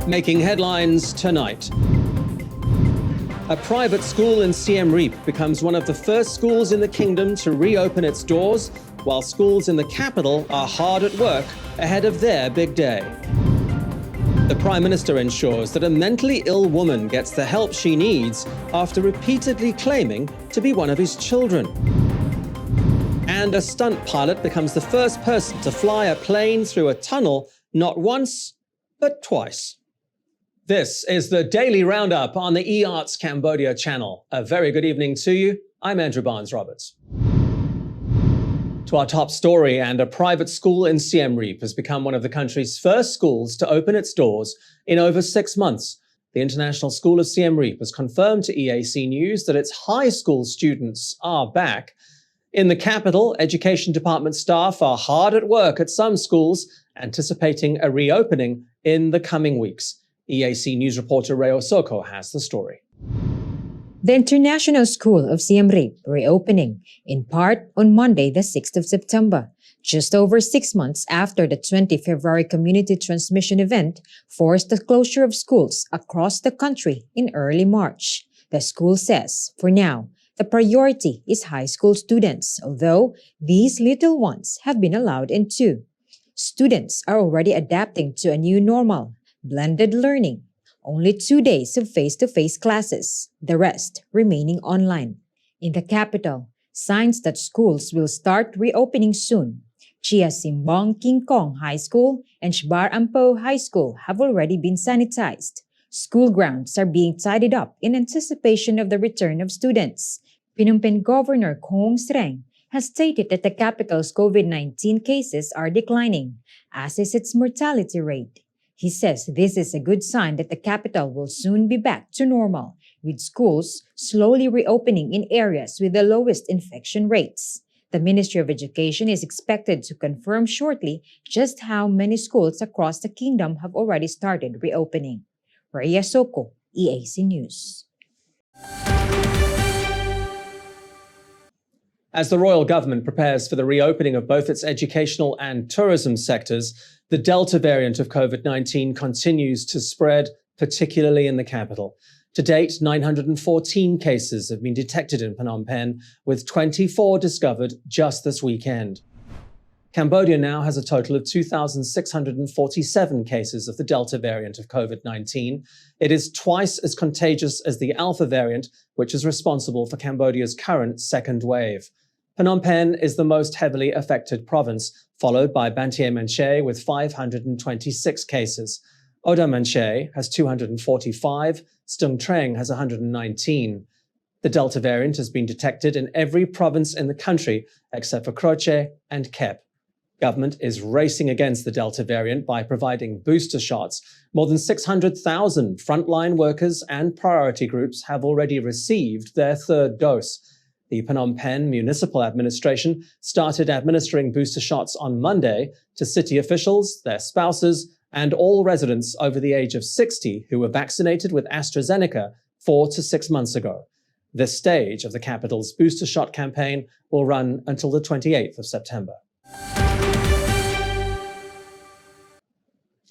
Making headlines tonight. A private school in Siem Reap becomes one of the first schools in the kingdom to reopen its doors, while schools in the capital are hard at work ahead of their big day. The Prime Minister ensures that a mentally ill woman gets the help she needs after repeatedly claiming to be one of his children. And a stunt pilot becomes the first person to fly a plane through a tunnel not once, but twice. This is the Daily Roundup on the EAC Cambodia channel. A very good evening to you. I'm Andrew Barnes-Roberts. To our top story, and a private school in Siem Reap has become one of the country's first schools to open its doors in over 6 months. The International School of Siem Reap has confirmed to EAC News that its high school students are back. In the capital, education department staff are hard at work at some schools, anticipating a reopening in the coming weeks. EAC News reporter Reo Soko has the story. The International School of Siem Reap reopening, in part on Monday, the 6th of September, just over 6 months after the 20 February community transmission event forced the closure of schools across the country in early March. The school says, for now, the priority is high school students, although these little ones have been allowed in too. Students are already adapting to a new normal, blended learning. Only 2 days of face-to-face classes, the rest remaining online. In the capital, signs that schools will start reopening soon. Chia Simbong King Kong High School and Shbar Ampo High School have already been sanitized. School grounds are being tidied up in anticipation of the return of students. Phnom Penh Governor Khong Sreng has stated that the capital's COVID-19 cases are declining, as is its mortality rate. He says this is a good sign that the capital will soon be back to normal, with schools slowly reopening in areas with the lowest infection rates. The Ministry of Education is expected to confirm shortly just how many schools across the kingdom have already started reopening. Rhea Soko, EAC News. As the royal government prepares for the reopening of both its educational and tourism sectors, the Delta variant of COVID-19 continues to spread, particularly in the capital. To date, 914 cases have been detected in Phnom Penh, with 24 discovered just this weekend. Cambodia now has a total of 2,647 cases of the Delta variant of COVID-19. It is twice as contagious as the Alpha variant, which is responsible for Cambodia's current second wave. Phnom Penh is the most heavily affected province, followed by Banteay Meanchey with 526 cases. Oda Meanchey has 245, Stung Treng has 119. The Delta variant has been detected in every province in the country except for Croce and Kep. Government is racing against the Delta variant by providing booster shots. More than 600,000 frontline workers and priority groups have already received their third dose. The Phnom Penh Municipal Administration started administering booster shots on Monday to city officials, their spouses, and all residents over the age of 60 who were vaccinated with AstraZeneca 4 to 6 months ago. This stage of the capital's booster shot campaign will run until the 28th of September.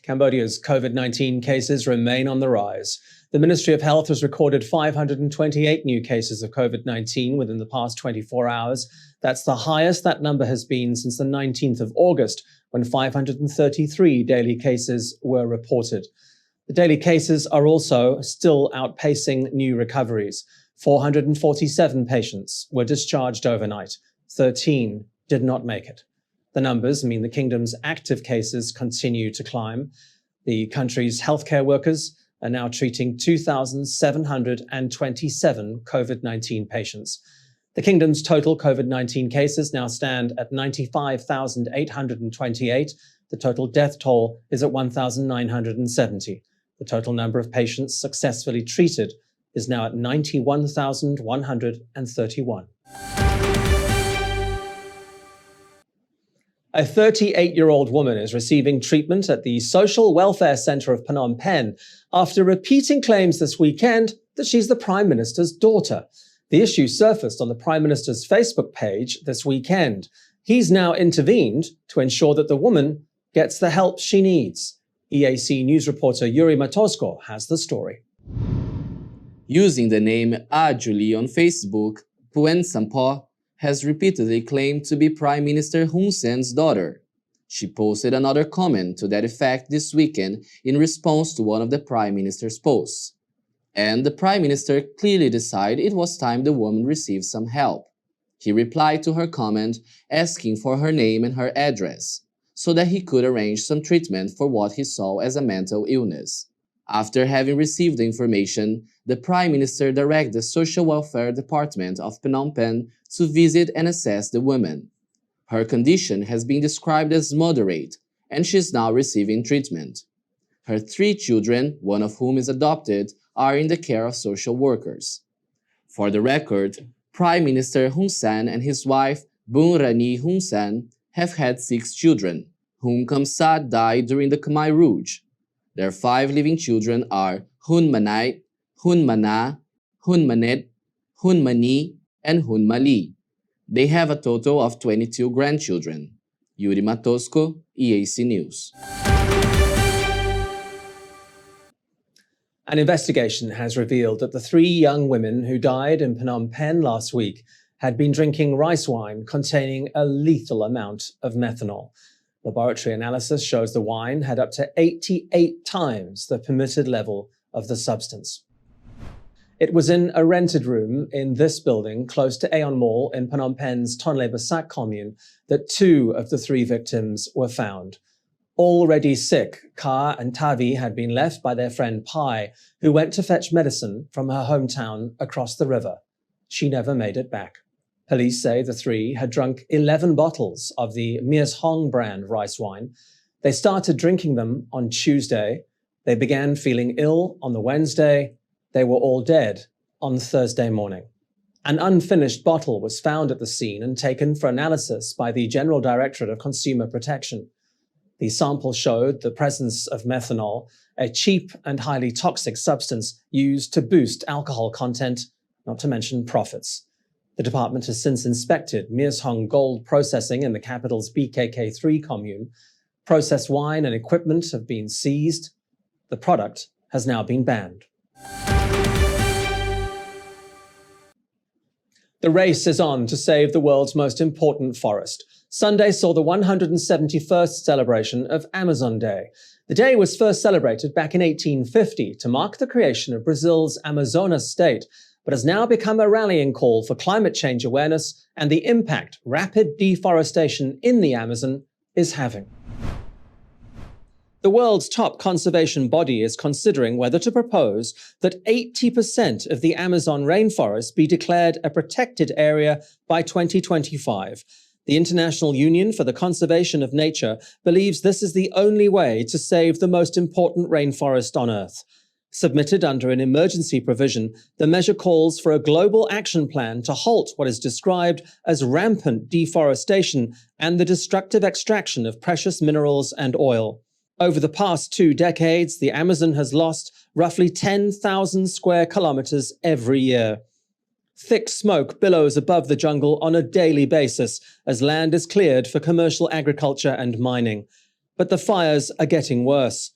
Cambodia's COVID-19 cases remain on the rise. The Ministry of Health has recorded 528 new cases of COVID-19 within the past 24 hours. That's the highest that number has been since the 19th of August, when 533 daily cases were reported. The daily cases are also still outpacing new recoveries. 447 patients were discharged overnight. 13 did not make it. The numbers mean the kingdom's active cases continue to climb. The country's healthcare workers are now treating 2,727 COVID-19 patients. The kingdom's total COVID-19 cases now stand at 95,828. The total death toll is at 1,970. The total number of patients successfully treated is now at 91,131. A 38-year-old woman is receiving treatment at the Social Welfare Center of Phnom Penh after repeating claims this weekend that she's the Prime Minister's daughter. The issue surfaced on the Prime Minister's Facebook page this weekend. He's now intervened to ensure that the woman gets the help she needs. EAC news reporter Yuri Matosko has the story. Using the name Julie on Facebook, Puen Sampo has repeatedly claimed to be Prime Minister Hunsan's daughter. She posted another comment to that effect this weekend in response to one of the Prime Minister's posts. And the Prime Minister clearly decided it was time the woman receive some help. He replied to her comment asking for her name and her address, so that he could arrange some treatment for what he saw as a mental illness. After having received the information, the Prime Minister directed the Social Welfare Department of Phnom Penh to visit and assess the woman. Her condition has been described as moderate, and she is now receiving treatment. Her 3 children, one of whom is adopted, are in the care of social workers. For the record, Prime Minister Hunsan and his wife, Bun Rani Hunsan, have had 6 children, whom Kamsat died during the Khmer Rouge. Their 5 living children are Hun Manai, Hun Mana, Hun Manet, Hun Mani, and Hun Mali. They have a total of 22 grandchildren. Yuri Matosko, EAC News. An investigation has revealed that the 3 young women who died in Phnom Penh last week had been drinking rice wine containing a lethal amount of methanol. Laboratory analysis shows the wine had up to 88 times the permitted level of the substance. It was in a rented room in this building close to Aeon Mall in Phnom Penh's Tonle Basak commune that 2 of the 3 victims were found. Already sick, Ka and Tavi had been left by their friend Pai, who went to fetch medicine from her hometown across the river. She never made it back. Police say the 3 had drunk 11 bottles of the Mies Hong brand rice wine. They started drinking them on Tuesday. They began feeling ill on the Wednesday. They were all dead on Thursday morning. An unfinished bottle was found at the scene and taken for analysis by the General Directorate of Consumer Protection. The sample showed the presence of methanol, a cheap and highly toxic substance used to boost alcohol content, not to mention profits. The department has since inspected Mies Hong gold processing in the capital's BKK3 commune. Processed wine and equipment have been seized. The product has now been banned. The race is on to save the world's most important forest. Sunday saw the 171st celebration of Amazon Day. The day was first celebrated back in 1850 to mark the creation of Brazil's Amazonas state, but has now become a rallying call for climate change awareness and the impact rapid deforestation in the Amazon is having. The world's top conservation body is considering whether to propose that 80% of the Amazon rainforest be declared a protected area by 2025. The International Union for the Conservation of Nature believes this is the only way to save the most important rainforest on Earth. Submitted under an emergency provision, the measure calls for a global action plan to halt what is described as rampant deforestation and the destructive extraction of precious minerals and oil. Over the past 2 decades, the Amazon has lost roughly 10,000 square kilometers every year. Thick smoke billows above the jungle on a daily basis as land is cleared for commercial agriculture and mining. But the fires are getting worse.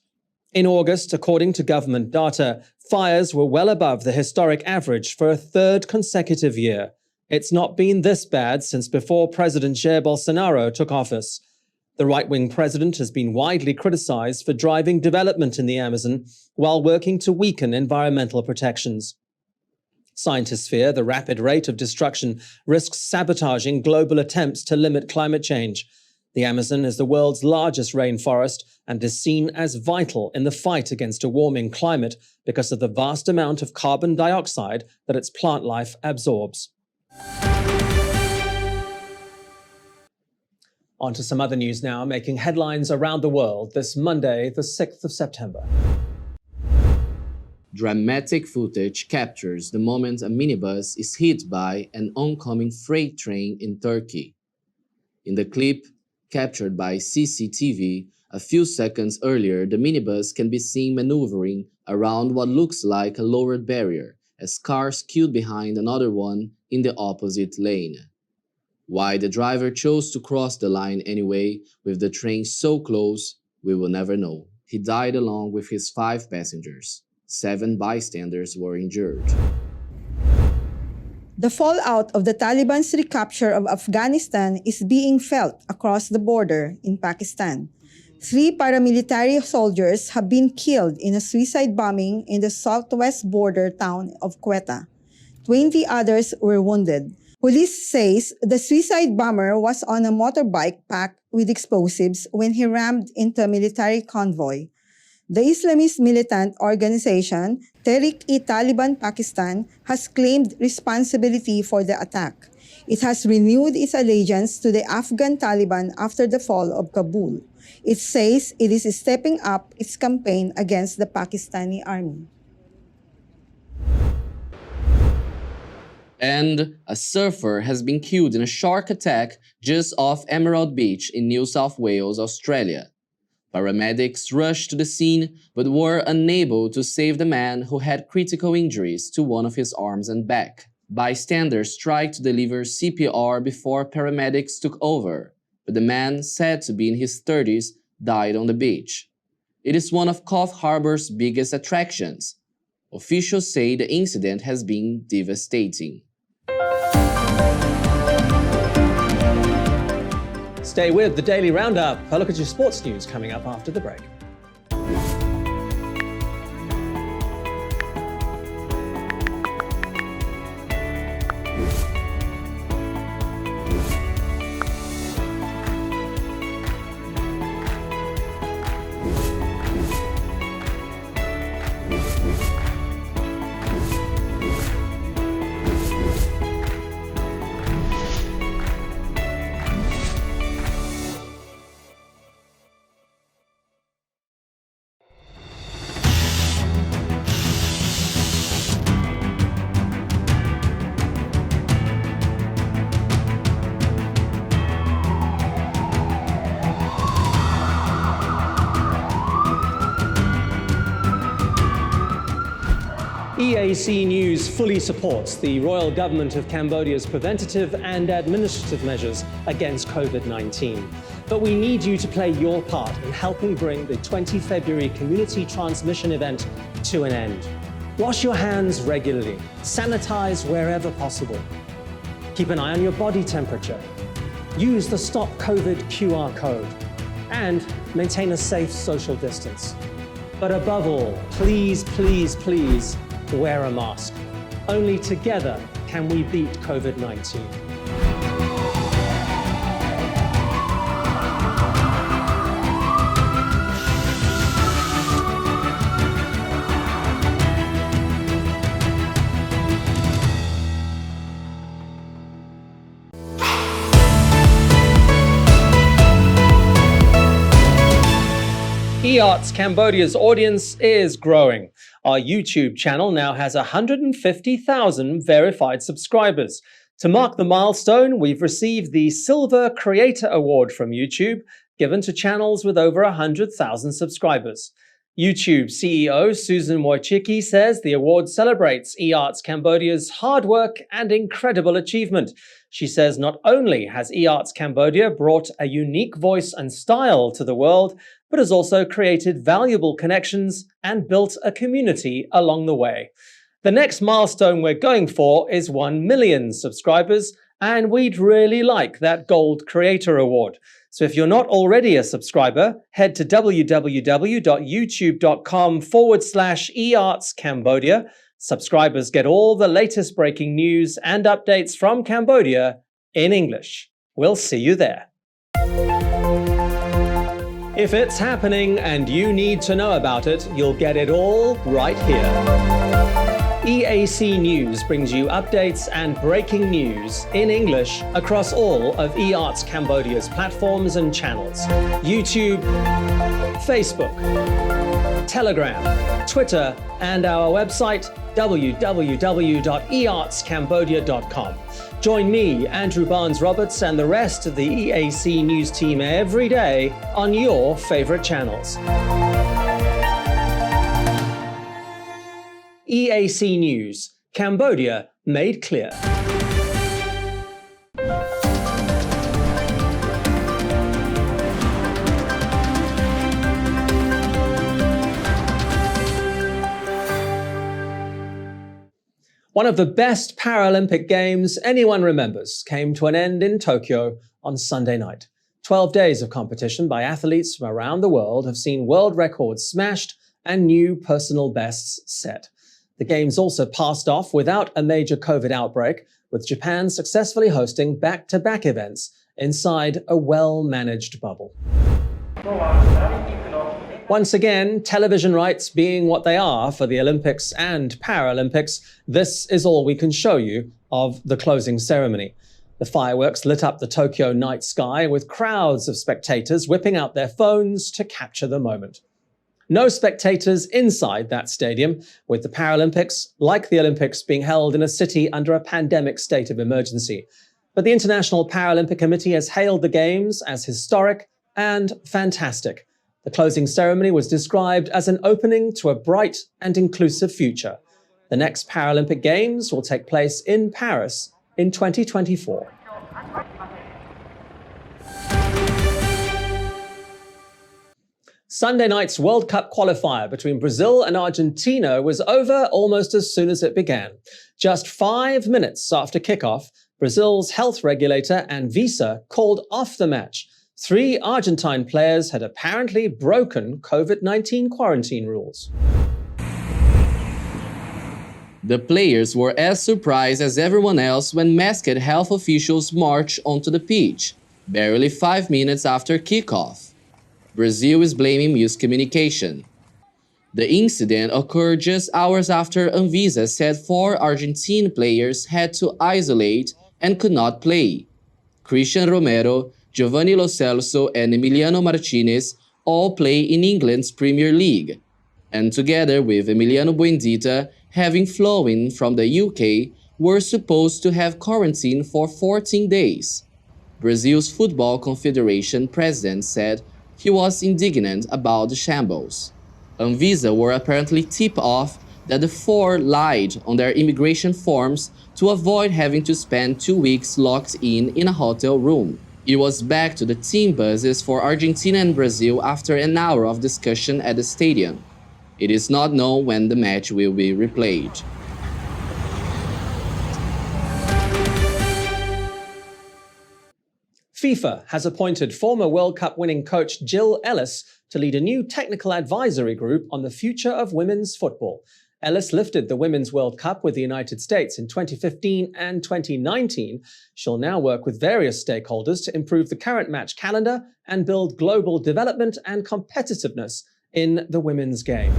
In August, according to government data, fires were well above the historic average for a 3rd consecutive year. It's not been this bad since before President Jair Bolsonaro took office. The right-wing president has been widely criticized for driving development in the Amazon while working to weaken environmental protections. Scientists fear the rapid rate of destruction risks sabotaging global attempts to limit climate change. The Amazon is the world's largest rainforest and is seen as vital in the fight against a warming climate because of the vast amount of carbon dioxide that its plant life absorbs. On to some other news now, making headlines around the world this Monday, the 6th of September. Dramatic footage captures the moment a minibus is hit by an oncoming freight train in Turkey. In the clip, captured by CCTV, a few seconds earlier, the minibus can be seen maneuvering around what looks like a lowered barrier as cars queued behind another one in the opposite lane. Why the driver chose to cross the line anyway, with the train so close, we will never know. He died along with his 5 passengers. 7 bystanders were injured. The fallout of the Taliban's recapture of Afghanistan is being felt across the border in Pakistan. 3 paramilitary soldiers have been killed in a suicide bombing in the southwest border town of Quetta. 20 others were wounded. Police says the suicide bomber was on a motorbike packed with explosives when he rammed into a military convoy. The Islamist militant organization Tehrik-e-Taliban Pakistan has claimed responsibility for the attack. It has renewed its allegiance to the Afghan Taliban after the fall of Kabul. It says it is stepping up its campaign against the Pakistani army. And a surfer has been killed in a shark attack just off Emerald Beach in New South Wales, Australia. Paramedics rushed to the scene but were unable to save the man who had critical injuries to one of his arms and back. Bystanders tried to deliver CPR before paramedics took over, but the man, said to be in his 30s, died on the beach. It is one of Coff Harbour's biggest attractions. Officials say the incident has been devastating. Stay with the Daily Roundup. A look at your sports news coming up after the break. EAC News fully supports the Royal Government of Cambodia's preventative and administrative measures against COVID-19. But we need you to play your part in helping bring the 20 February community transmission event to an end. Wash your hands regularly, sanitize wherever possible. Keep an eye on your body temperature. Use the Stop COVID QR code and maintain a safe social distance. But above all, please, please, please, wear a mask. Only together can we beat COVID-19. EARTS Cambodia's audience is growing. Our YouTube channel now has 150,000 verified subscribers. To mark the milestone, we've received the Silver Creator Award from YouTube, given to channels with over 100,000 subscribers. YouTube CEO Susan Wojcicki says the award celebrates EARTS Cambodia's hard work and incredible achievement. She says not only has EARTS Cambodia brought a unique voice and style to the world, but has also created valuable connections and built a community along the way. The next milestone we're going for is 1 million subscribers, and we'd really like that Gold Creator Award. So if you're not already a subscriber, head to www.youtube.com/EARTS Cambodia. Subscribers get all the latest breaking news and updates from Cambodia in English. We'll see you there. If it's happening and you need to know about it, you'll get it all right here. EAC News brings you updates and breaking news in English across all of EARTS Cambodia's platforms and channels: YouTube, Facebook, Telegram, Twitter, and our website www.eartscambodia.com. Join me, Andrew Barnes-Roberts, and the rest of the EAC News team every day on your favorite channels. EAC News, Cambodia made clear. One of the best Paralympic Games anyone remembers came to an end in Tokyo on Sunday night. 12 days of competition by athletes from around the world have seen world records smashed and new personal bests set. The Games also passed off without a major COVID outbreak, with Japan successfully hosting back-to-back events inside a well-managed bubble. Once again, television rights being what they are for the Olympics and Paralympics, this is all we can show you of the closing ceremony. The fireworks lit up the Tokyo night sky with crowds of spectators whipping out their phones to capture the moment. No spectators inside that stadium, with the Paralympics, like the Olympics, being held in a city under a pandemic state of emergency. But the International Paralympic Committee has hailed the Games as historic and fantastic. The closing ceremony was described as an opening to a bright and inclusive future. The next Paralympic Games will take place in Paris in 2024. Sunday night's World Cup qualifier between Brazil and Argentina was over almost as soon as it began. Just 5 minutes after kickoff, Brazil's health regulator Anvisa called off the match. 3 Argentine players had apparently broken COVID-19 quarantine rules. The players were as surprised as everyone else when masked health officials marched onto the pitch, barely 5 minutes after kickoff. Brazil is blaming miscommunication. The incident occurred just hours after Anvisa said 4 Argentine players had to isolate and could not play. Christian Romero, Giovanni Lo Celso and Emiliano Martinez all play in England's Premier League, and together with Emiliano Buendita, having flown from the UK, were supposed to have quarantine for 14 days. Brazil's Football Confederation president said he was indignant about the shambles. Anvisa were apparently tipped off that the 4 lied on their immigration forms to avoid having to spend 2 weeks locked in a hotel room. It was back to the team buses for Argentina and Brazil after an hour of discussion at the stadium. It is not known when the match will be replayed. FIFA has appointed former World Cup winning coach Jill Ellis to lead a new technical advisory group on the future of women's football. Ellis lifted the Women's World Cup with the United States in 2015 and 2019. She'll now work with various stakeholders to improve the current match calendar and build global development and competitiveness in the women's game.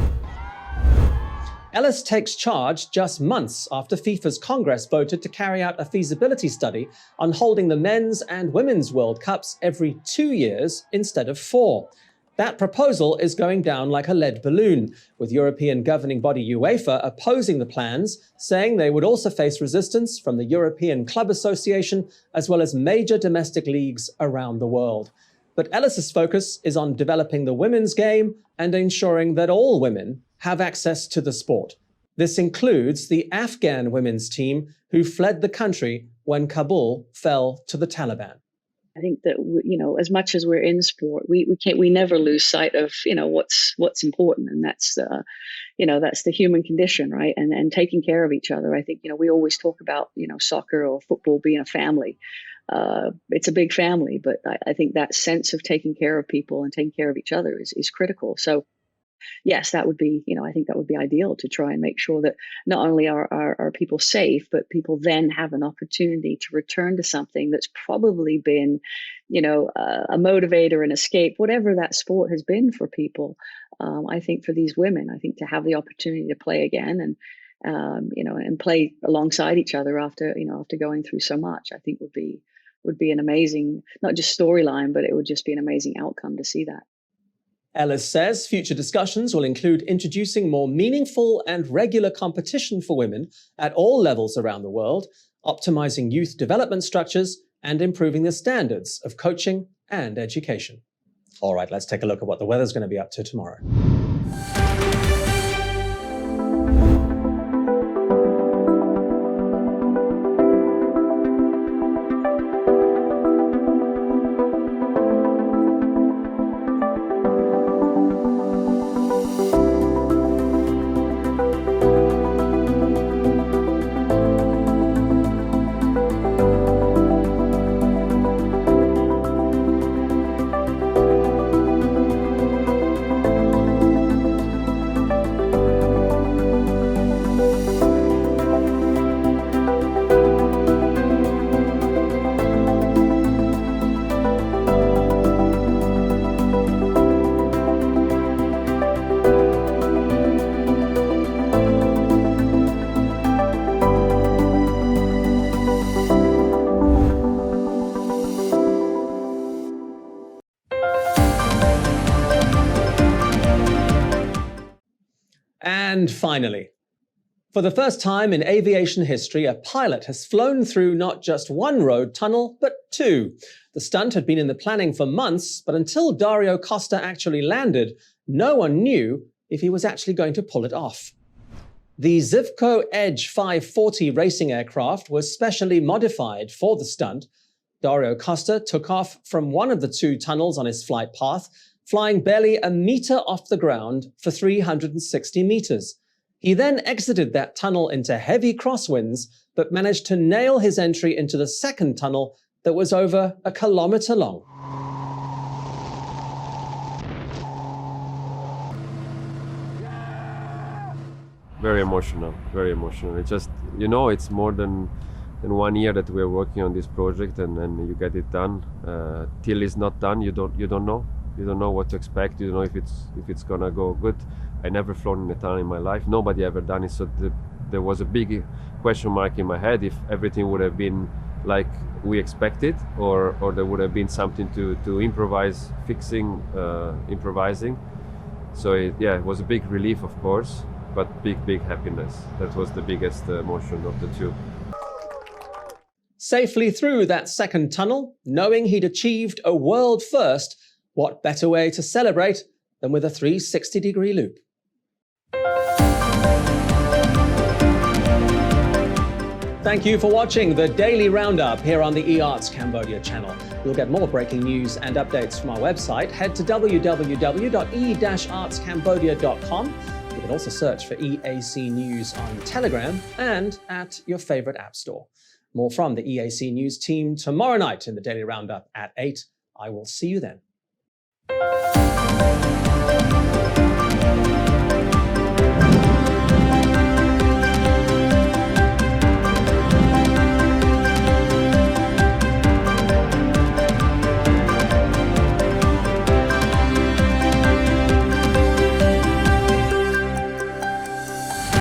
Ellis takes charge just months after FIFA's Congress voted to carry out a feasibility study on holding the men's and women's World Cups every 2 years instead of 4. That proposal is going down like a lead balloon, with European governing body UEFA opposing the plans, saying they would also face resistance from the European Club Association as well as major domestic leagues around the world. But Ellis's focus is on developing the women's game and ensuring that all women have access to the sport. This includes the Afghan women's team who fled the country when Kabul fell to the Taliban. I think that, as much as we're in sport, we never lose sight of, what's important. And that's, that's the human condition, right? And taking care of each other. I think, we always talk about, soccer or football being a family. It's a big family, but I think that sense of taking care of people and taking care of each other is critical. So yes, that would be, I think that would be ideal to try and make sure that not only are people safe, but people then have an opportunity to return to something that's probably been, a motivator, an escape, whatever that sport has been for people. I think for these women, I think to have the opportunity to play again and, and play alongside each other after going through so much, I think would be an amazing, not just storyline, but it would just be an amazing outcome to see that. Ellis says future discussions will include introducing more meaningful and regular competition for women at all levels around the world, optimizing youth development structures, and improving the standards of coaching and education. All right, let's take a look at what the weather's going to be up to tomorrow. And finally, for the first time in aviation history, a pilot has flown through not just one road tunnel, but two. The stunt had been in the planning for months, but until Dario Costa actually landed, no one knew if he was actually going to pull it off. The Zivco Edge 540 racing aircraft was specially modified for the stunt. Dario Costa took off from one of the two tunnels on his flight path, flying barely a meter off the ground for 360 meters. He then exited that tunnel into heavy crosswinds, but managed to nail his entry into the second tunnel that was over 1 kilometer long. Very emotional, very emotional. It's just, you know, it's more than 1 year that we're working on this project, and you get it done. Till it's not done, you don't know. You don't know what to expect. You don't know if it's gonna go good. I never flown in a tunnel in my life. Nobody ever done it. So there was a big question mark in my head if everything would have been like we expected, or there would have been something to improvise, improvising. So it was a big relief, of course, but big happiness. That was the biggest emotion of the two. Safely through that second tunnel, knowing he'd achieved a world first, what better way to celebrate than with a 360-degree loop? Thank you for watching the Daily Roundup here on the EARTS Cambodia channel. You'll get more breaking news and updates from our website. Head to www.e-artscambodia.com. You can also search for EAC News on Telegram and at your favorite app store. More from the EAC News team tomorrow night in the Daily Roundup at 8. I will see you then.